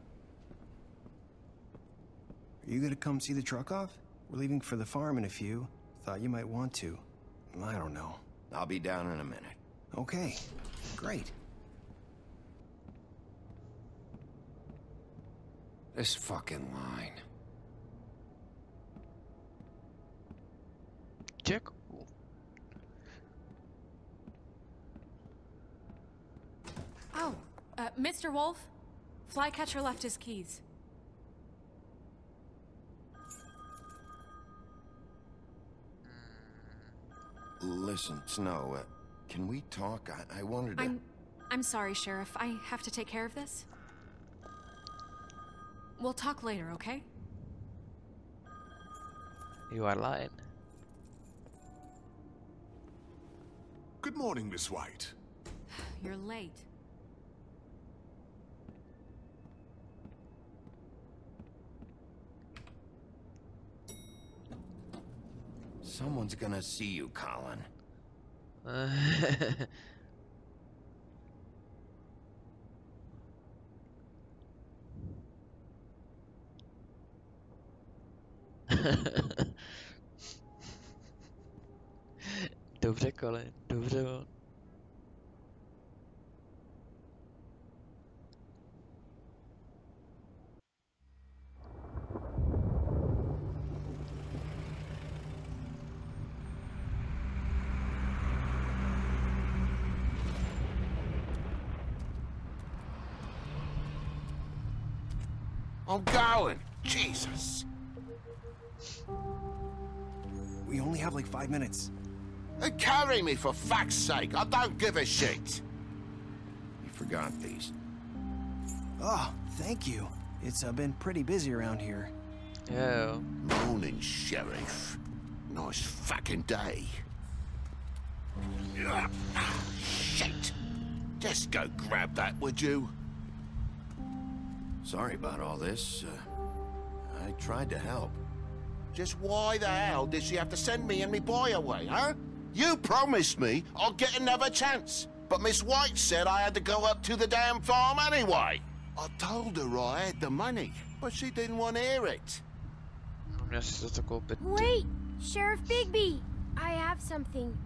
Are you gonna come see the truck off? We're leaving for the farm in a few. Thought you might want to. I don't know. I'll be down in a minute. Okay, great. This fucking line. Check. Oh, Mr. Wolf? Flycatcher left his keys. Listen, Snow, can we talk? I wanted to... I'm sorry, Sheriff. I have to take care of this. We'll talk later, okay? You are lying. Good morning, Miss White. You're late. Someone's gonna see you, Colin. Dobře, Colin, dobře. I'm going! Jesus! We only have like 5 minutes. Carry me, for fuck's sake! I don't give a shit! You forgot these. Oh, thank you. It's been pretty busy around here. Yeah. Morning, Sheriff. Nice fucking day. Shit! Just go grab that, would you? Sorry about all this. I tried to help. Just why the hell did she have to send me and me boy away, huh? You promised me I'll get another chance, but Miss White said I had to go up to the damn farm anyway. I told her I had the money, but she didn't want to hear it. Wait! Sheriff Bigby! I have something.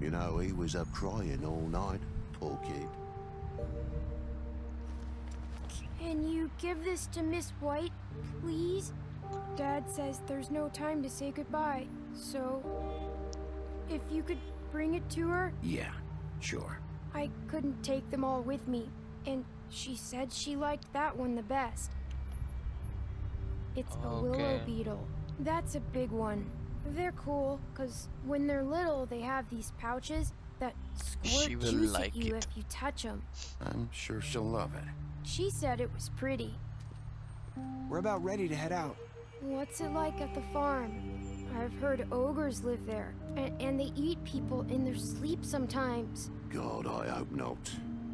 You know, he was up crying all night, poor kid. Can you give this to Miss White, please? Dad says there's no time to say goodbye, so if you could bring it to her? Yeah, sure. I couldn't take them all with me, and she said she liked that one the best. It's a willow beetle. That's a big one. They're cool, because when they're little, they have these pouches that squirt juice at you if you touch them. I'm sure she'll love it. She said it was pretty. We're about ready to head out. What's it like at the farm? I've heard ogres live there, and they eat people in their sleep sometimes. God, I hope not.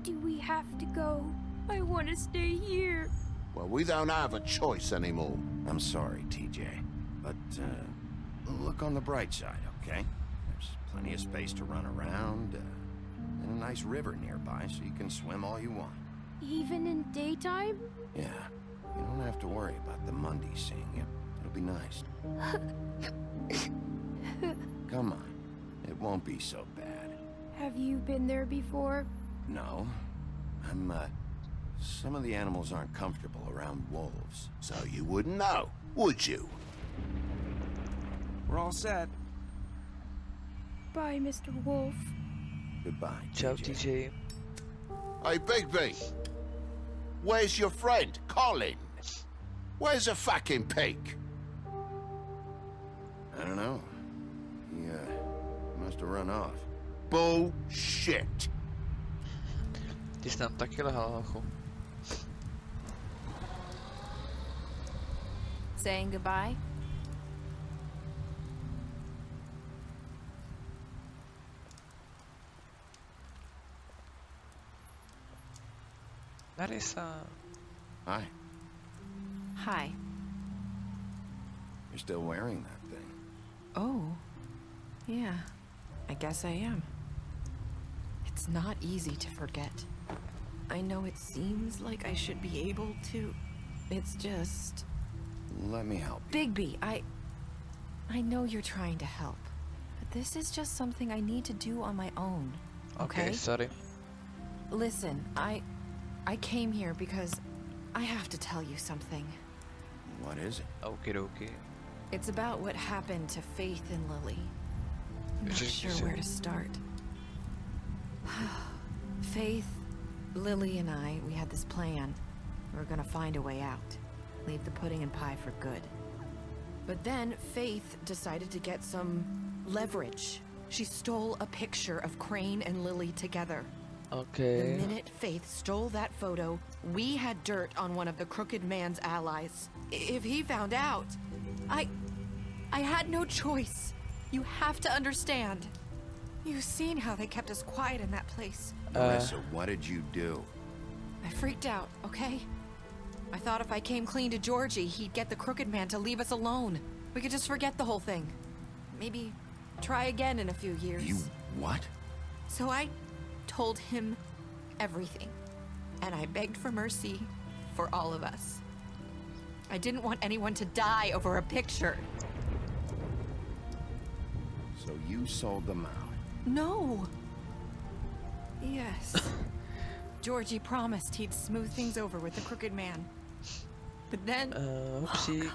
Do we have to go? I want to stay here. Well, we don't have a choice anymore. I'm sorry, TJ, but look on the bright side, okay? There's plenty of space to run around, and a nice river nearby so you can swim all you want. Even in daytime? Yeah, you don't have to worry about the Monday seeing you. It'll be nice. Come on, it won't be so bad. Have you been there before? No, some of the animals aren't comfortable around wolves. So you wouldn't know, would you? We're all set. Bye, Mr. Wolf. Goodbye, Ciao, TJ. Hey, Bigby. Where's your friend, Colin? Where's the fucking pig? I don't know. He, must have run off. Bullshit. Ty jsi tam taky lehal, hochu. Saying goodbye? Marisa. Hi. Hi. You're still wearing that thing. Oh. Yeah. I guess I am. It's not easy to forget. I know it seems like I should be able to. It's just... Let me help you. Bigby, I know you're trying to help. But this is just something I need to do on my own. Okay? Sorry. Listen, I came here because I have to tell you something. What is it? Okay. It's about what happened to Faith and Lily. I'm not sure where to start. Faith, Lily, and I, we had this plan. We were gonna find a way out. Leave the pudding and pie for good. But then Faith decided to get some leverage. She stole a picture of Crane and Lily together. Okay. The minute Faith stole that photo, we had dirt on one of the crooked man's allies. If he found out, I had no choice. You have to understand. You've seen how they kept us quiet in that place. Marissa, what did you do? I freaked out, okay? I thought if I came clean to Georgie, he'd get the crooked man to leave us alone. We could just forget the whole thing. Maybe try again in a few years. You what? So I told him everything. And I begged for mercy for all of us. I didn't want anyone to die over a picture. So you sold them out? No. Yes. Georgie promised he'd smooth things over with the crooked man. But then... Oopsie.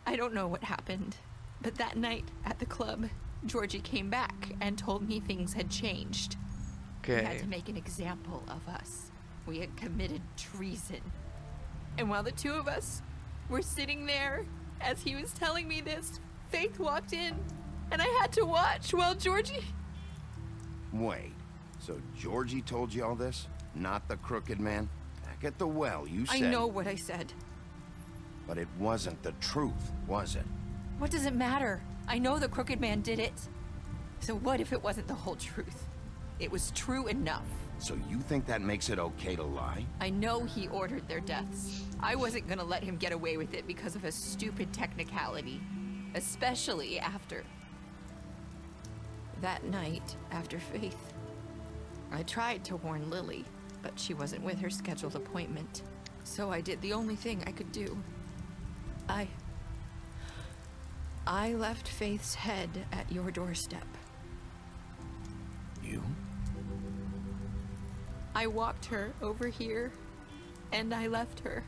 I don't know what happened, but that night at the club, Georgie came back and told me things had changed. Okay. He had to make an example of us. We had committed treason. And while the two of us were sitting there, as he was telling me this, Faith walked in, and I had to watch while Georgie... Wait, so Georgie told you all this? Not the crooked man? Back at the well, you said... I know what I said. But it wasn't the truth, was it? What does it matter? I know the crooked man did it. So what if it wasn't the whole truth? It was true enough. So you think that makes it okay to lie? I know he ordered their deaths. I wasn't gonna let him get away with it because of a stupid technicality. Especially after... that night, after Faith. I tried to warn Lily, but she wasn't with her scheduled appointment. So I did the only thing I could do. I left Faith's head at your doorstep. You? I walked her over here, and I left her,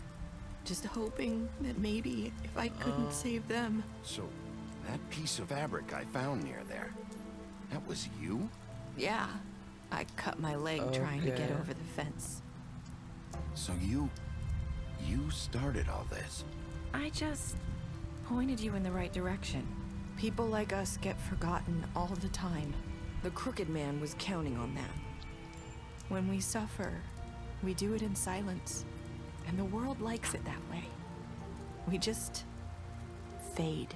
just hoping that maybe if I couldn't save them. So, that piece of fabric I found near there, that was you? Yeah, I cut my leg trying to get over the fence. So you started all this? I just pointed you in the right direction. People like us get forgotten all the time. The crooked man was counting on that. When we suffer, we do it in silence, and the world likes it that way. We just fade,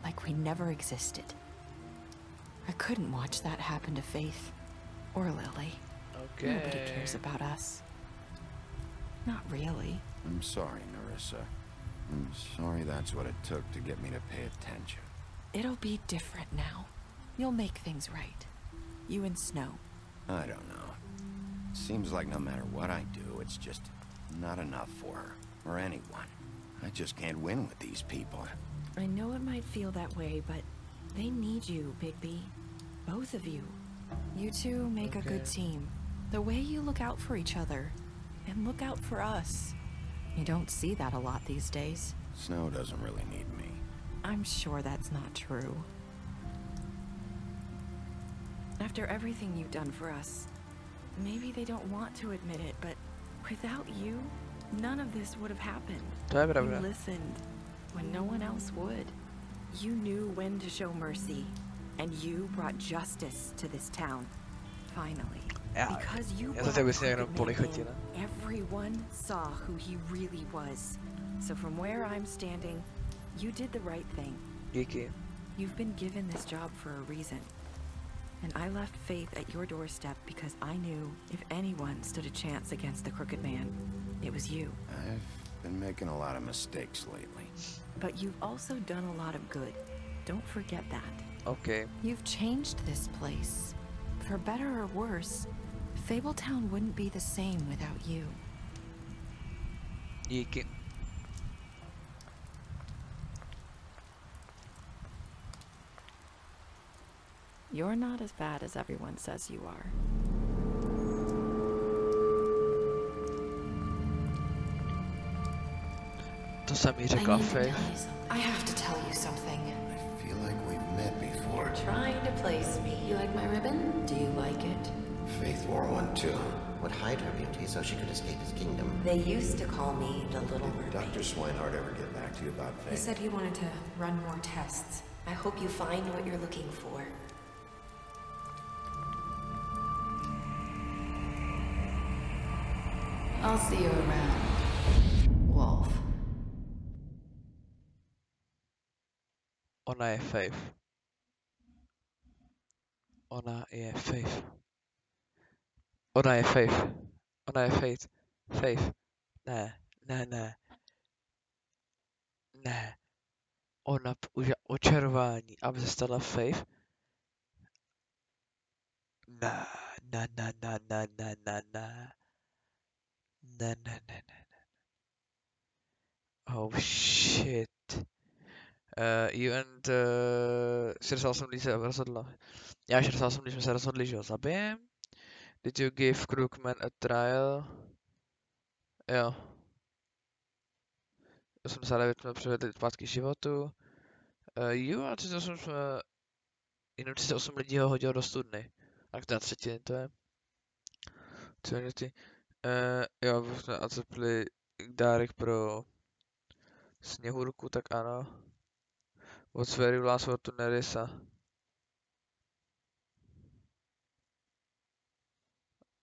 like we never existed. I couldn't watch that happen to Faith, or Lily. Okay. Nobody cares about us. Not really. I'm sorry, Narissa. I'm sorry that's what it took to get me to pay attention. It'll be different now. You'll make things right. You and Snow. I don't know. Seems like no matter what I do, it's just not enough for her, or anyone. I just can't win with these people. I know it might feel that way, but they need you, Bigby. Both of you. You two make a good team. The way you look out for each other, and look out for us. You don't see that a lot these days. Snow doesn't really need me. I'm sure that's not true. After everything you've done for us, maybe they don't want to admit it, but without you, none of this would have happened. You listened when no one else would. You knew when to show mercy, and you brought justice to this town. Finally. Because you brought crooked man in, everyone saw who he really was. So from where I'm standing, you did the right thing. You've been given this job for a reason. And I left Faith at your doorstep because I knew if anyone stood a chance against the Crooked Man, it was you. I've been making a lot of mistakes lately. But you've also done a lot of good. Don't forget that. Okay. You've changed this place. For better or worse, Fabletown wouldn't be the same without you. Díky. You're not as bad as everyone says you are. To samý řekla Faith. I have to tell you something. I feel like we've met before. You're trying to place me. You like my ribbon? Do you like it? Faith wore one too. Would hide her beauty so she could escape his kingdom. They used to call me the Little Mermaid. Did Dr. Swinehart ever get back to you about Faith? He said he wanted to run more tests. I hope you find what you're looking for. I'll see you around, Wolf. Ona je Faith. Ona je Faith. Ona je Faith. Ona je Faith. Faith. Ne. Ona už očarování, aby se stala Faith. Ne. Oh shit. You and 68 lidí se rozhodlo. Já 68, když jsme se rozhodli, že ho zabijem. Did you give Crookman a trial? Jo. 89 jsme přivedli zpátky životu. You a 38 jsme... Jenom 38 lidí ho hodilo do studny. Tak na třetiny to je. Jo, jsme aceptli dárek pro Sněhurku, tak ano. What's very last word to Nerissa?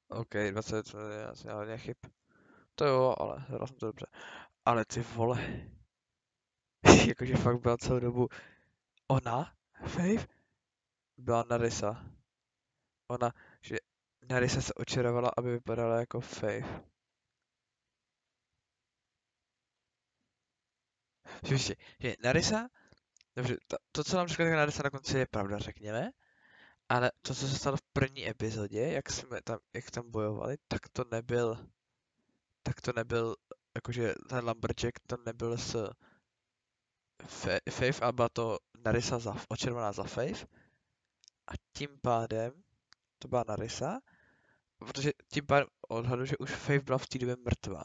OK, 20, já jsem hodně chyb. To jo, ale hral jsem to dobře. Ale ty vole. Jakože fakt byla celou dobu. Ona? Faith? Byla Nerissa. Ona, že Nerissa se očarovala, aby vypadala jako Faith. Že Nerissa, dobře, to, co nám řekla Nerissa na konci, je pravda, řekněme. Ale to, co se stalo v první epizodě, jak tam bojovali, tak to nebyl, jakože ten Lumberjack, to nebyl s Faith, ale byla to Nerissa očervená za Faith. A tím pádem, to byla Nerissa, protože tím pádem odhadu, že už Faith byla v té době mrtvá.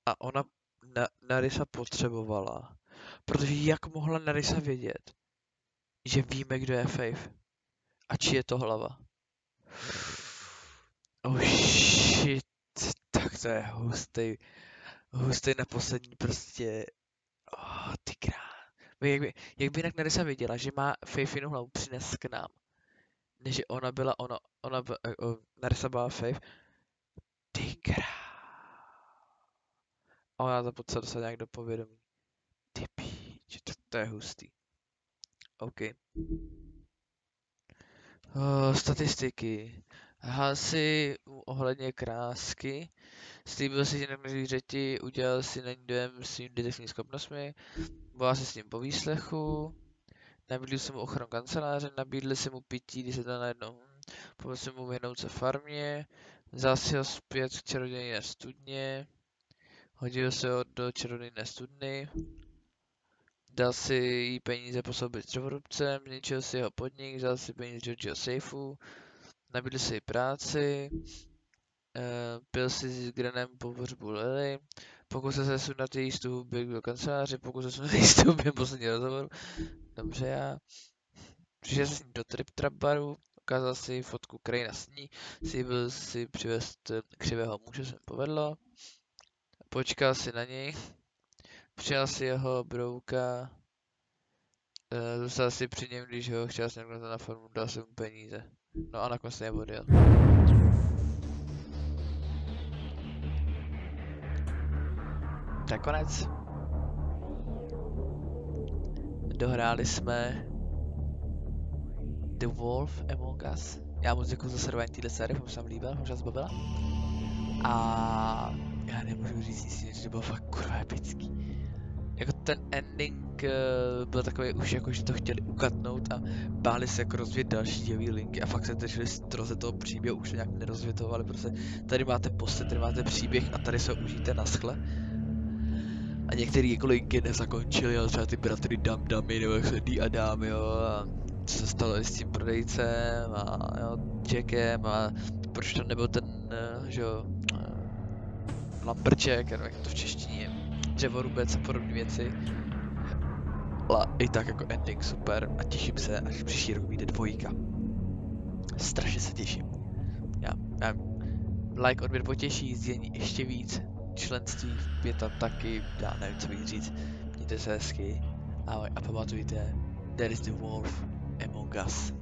A ona Nerissa potřebovala, protože jak mohla Nerissa vědět, že víme, kdo je Faith a či je to hlava. Oh shit, tak to je hustý na poslední prostě. Oh, ty krás. Jak by jinak Nerissa věděla, že má Faith jinou hlavu přines k nám, než ona byla, Nerissa byla Faith. Ty krás. A ona to potřeba dostat nějak do povědomí. Ty píč, to je hustý. OK. Statistiky. Hasi ohledně krásky. Slíbil si, že na zvířeti, udělal si na ní dojem svým detektivními schopnostmi. Bál si s ním po výslechu. Nabídl si mu ochranu kanceláře, nabídl si mu pití, když se to najednou. Pomohl si mu vyhnout se farmě. Vzal si ho zpět k čarodějné studně. Hodil se ho do čarodějné studny. Dal si jí peníze po sobě s dřevorubcem, zničil si jeho podnik, vzal si peníze z Georgeho sejfu, nabídl si jí práci, pil si s Granem po pohřbu Lily, pokusil se sundat její stůl do kanceláře, pokusil se sundat její stůl během posledního rozhovoru. Dobře, já. Přišel se s ní do trap baru, ukázal si fotku Craina s ní, slíbil si přivést křivého muže, se mi povedlo. Počkal si na něj. Přijal si jeho brouka, zůstal si při něm, když ho chtěl s ním na farmu, dal si mu peníze. No a nakonec se odjel. Tak konec. Dohráli jsme The Wolf Among Us. Já moc děkuji za sledování téhle série, protože se vám líbila, možná zbavila. A já nemůžu říct nic, že to bylo fakt kurva epický. Jako ten ending byl takový už jako, že to chtěli ukatnout a báli se jako rozvíjet další dějové linky a fakt se drželi stroze toho příběhu, už to nějak nerozvětovali, protože tady máte postavy, tady máte příběh a tady se užijete na schle. A některé jako linky nezakončili, ale třeba ty bratry Damy, nebo jak se D a Dám, jo, a co se stalo s tím prodejcem a jo, Jackem a proč tam nebyl ten, že jo, Lambrček, jak to v češtině je, dřevorubec a podobné věci. Ale i tak jako ending super a těším se, až příští rok vyjde 2. Strašně se těším. Já like, odběr potěší, sdílení ještě víc, členství je tam taky, já nevím co víc říct, mějte se hezky, ahoj a pamatujte, there is the wolf among us.